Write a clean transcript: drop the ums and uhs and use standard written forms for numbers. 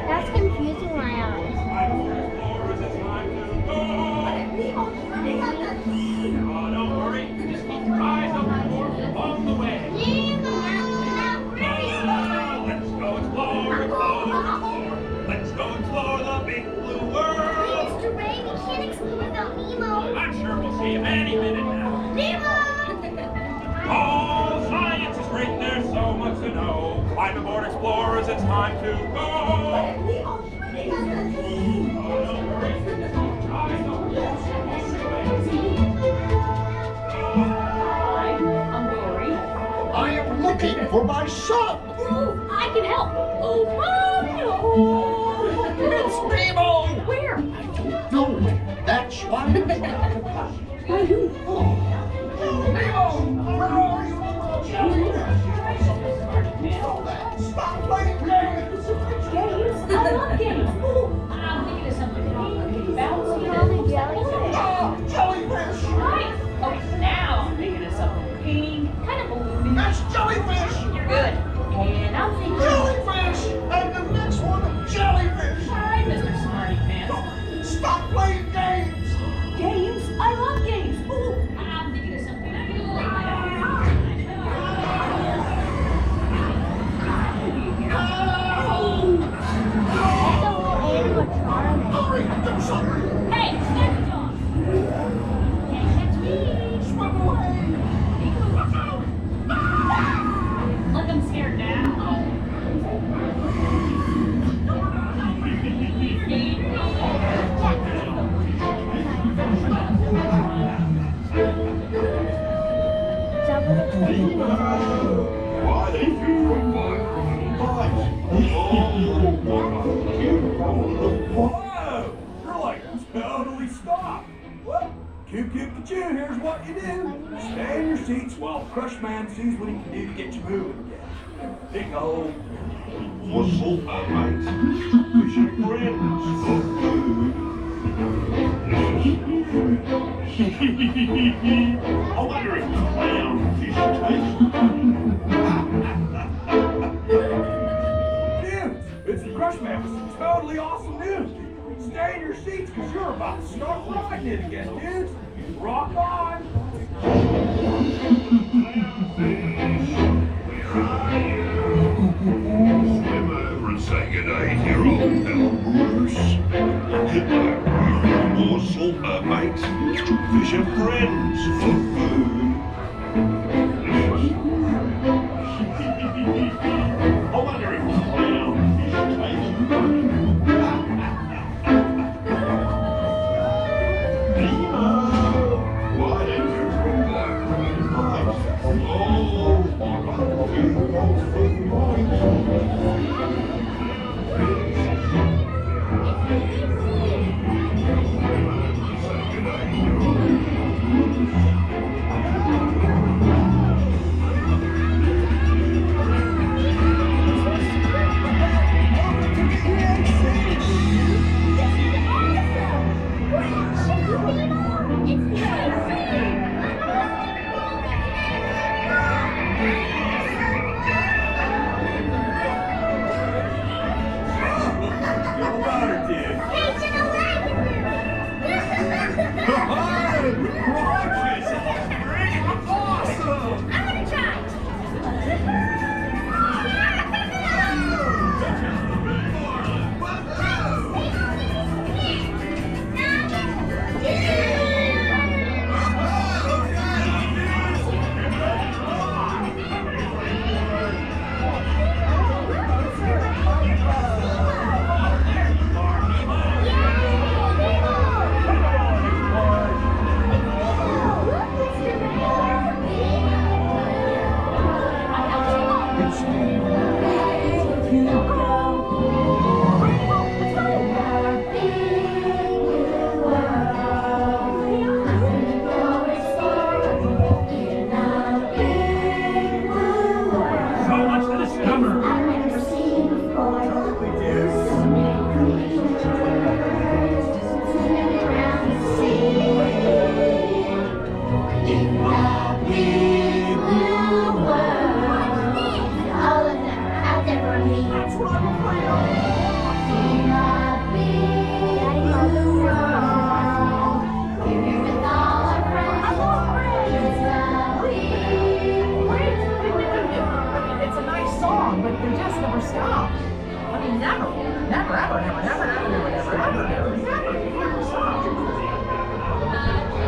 That's confusing my eyes. Don't worry, just keep your eyes open along the way. Let's go explore, Let's go explore the big blue world. Mr. Ray, we can't explore without Nemo. I'm sure we'll see him any minute now. Nemo! Oh, science is great, there's so much to know. Climb aboard, explorers, it's time to go. I am looking for my son! Oh, I can help. Oh, It's Nemo! where? I don't know. That's why I'm trying to find you. Nemo! Where are you? Stop playing games! Games? I love games. Oh, I'm thinking of something bouncy. Ah, jellyfish! Right. Okay, now I'm thinking of something pink, kind of balloony. That's jellyfish! You're good. And I'm thinking. Jellyfish! And the next one, jellyfish! All right, Mr. Smarty Pants. Stop playing games! Games? I love games. Oh, I'm thinking of something. Hurry, do something! Hey, step it off. Can't catch me. Swim away! Look, I'm scared now. Why did you Whoa! You're like totally stopped. Well, cute, here's what you do. Stay in your seats while Crush Man sees what he can do to get you moving again. Dig a hole. Whistle, mate. Fishing friends for food. I wonder if clownfish taste. Dudes, it's the Crush Man with some totally awesome news. Stay in your seats because you're about to start riding it again, dudes. Rock on. Swim over and say good day to your old pal Bruce. Morsel, mate. Fish and friends for food. I wonder if clownfish taste. Nemo, why don't you provide right? Feel about it, dude. Hey, long, but they just never stop. I mean, never, ever stop.